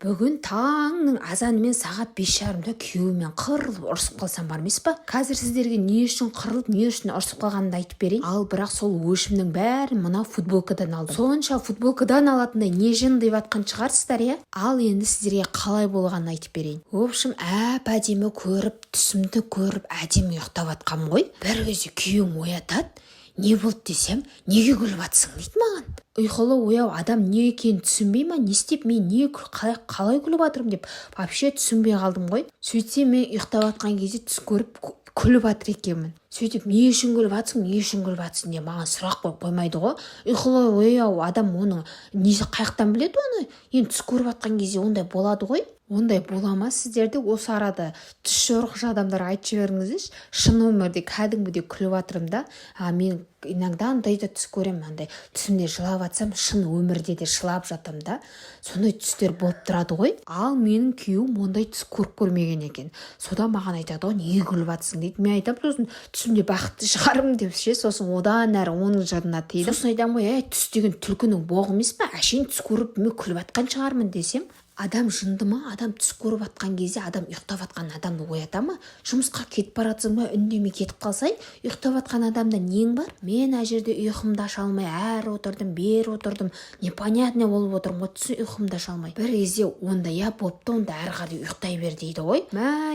Бүгін таңның азанымен сағат 5:30-да күйеуімен қырылып ұрсып қалсам бар емес па? Қазір сіздерге не үшін қырылып, не үшін ұрсып қалғанымды айтып берейін. Ал бірақ сол өшімнің бәрін мына футболкадан алдым. Сонша футболкадан алатындай не жын деп атқан шығарсыздар, иә? Ал енді сіздерге қалай болғанын айтып берейін. В общем, әдемі көріп, түсімді көріп, әдемі ұйықтап атқам ғой. Бір кезде күйеуім оятады. Не болды десем, неге күліп атсың дейді маған. Ұйқылы ояу адам не екенін түсінбей ма, не істеп мен қалай күліп атырмын деп вообще түсінбей қалдым ғой. Сөйтсем мен ұйықтап атқан кезде түс көріп күліп атыр екенмін. Сөйтіп не үшін күліп атсың, не үшін күліп атсың деп маған сұрақ қоймайды ғой. Ұйқылы ояу адам оның несі қаяқтан біледі оны. Енді түс көріп атқан кезде ондай болады ғой. Ондай бола ма сіздерде? Осы арада түс жорықшы адамдар айтып жіберіңіздерші. Шын өмірде кәдімгідей күліп атырмын да. Мен иногда андай да түс көремін, андай түсімде жылап атсам, шын өмірде де жылап жатам да. Сондай түстер болып тұрады ғой. Ал менің күйеуім ондай түс көрмеген екен. Содан маған айтады, "О, неге күліп атсың?" дейді. Мен айтамын, сосын түсімде бақытты шығармын деп ше, сосын одан әрі оның жырына тиді. Сосын айтамын ғой, түс деген түлкінің боғы емес па? Әшейін түс көріп мен күліп атқан шығармын десем, адам жынды ма? Адам түс көріп атқан кезде адам ұйықтап атқан адамды оята ма? Жұмысқа кетіп баратсың ба, үндемей кетіп қалсай, ұйықтап атқан адамда нең бар? Мен әжерде ұйқымды аша алмай әрі отырдым, бері отырдым. Непонятно болып отырмын ғой, түс ұйқымды аша алмай. Bir кезде онда болыпты, онда әрі қарай ұйықтай бер дейді ғой.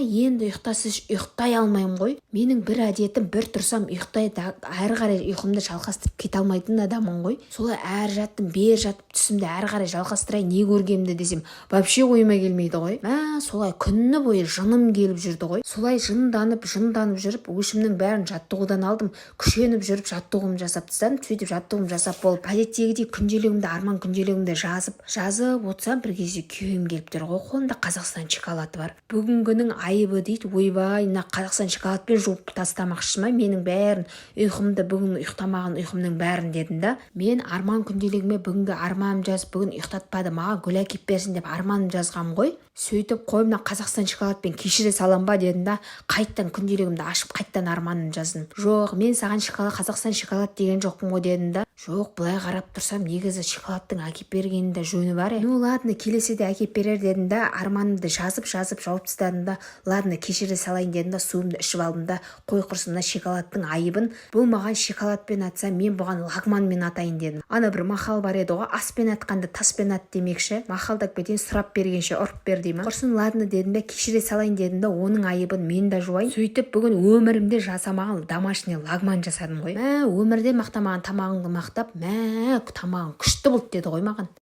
Енді ұйықтасыз ұйықтай алмаймын ғой. Менің бір әдетім, бір тұрсам ұйықтайды, әрі қарай ұйқымды жалғастырып кете алмайтын адаммын ғой. Солай әрі жаттым, бері жатып түсімді әрі қарай жалғастырай, не көргенімді десем, вообще ойыма келмейді ғой. Солай күні бойы жыным келіп жүрді ғой. Солай жынданып жүріп, өшімнің бәрін жаттығудан алдым. Күшеніп жүріп жаттығуымды жасап тастадым. Сөйтіп жаттығуым жасап болып, әдеттегідей күнделігімді, арман күнделігімді жазып отырсам, бір кезде күйеуім келіп тұр ғой. Қолында Қазақстан шоколады бар. Бүгінгінің айыбы дейді. Ойбай, мына Қазақстан шоколадпен жуып тастамақшы ма менің бәрін, ұйқымды, бүгін ұйықтамаған ұйқымның бәрін дедім да. Мен арман күнделігіме бүгінгі арманым жазып, бүгін ұйықтатпады, маған гүл әкеп берсін деп арманым жазғам ғой. Сөйтіп қойымна Қазақстан шоколадпен кешіре салам ба дедім да, қайттан күнделігімді ашып, қайттан арманым жаздым. Жоқ, мен саған Қазақстан шоколад деген жоқпын ғой дедім да. Жоқ, былай қарап тұрсам, негізі шоколадтың әкеп бергенінде жөні бар. Ну ладно, келесіде әкеп берер дедім да, арманымды жазып жауып тастадым да, ладно, кешіре салайын дедім да, суымды ішіп алдым да, қой құрсымда шоколадтың айыбын, бұл маған шоколадпен атса, мен бұған лагманмен атайын дедім. Ана бір мақал бар еді ғой, аспен атқанды таспен ат демекші. Мақалдап кетейін, сұрап бергенше ұрып бер деймін. Құрсын ладно дедім да, кешіре салайын дедім да, оның айыбын мен де жуайын. Сөйтіп бүгін өмірімде жасамаған домашний лагман жасадым ғой. Өмірде мақтамаған тамағыңды мақтап, тамағың күшті болды деді ғой маған.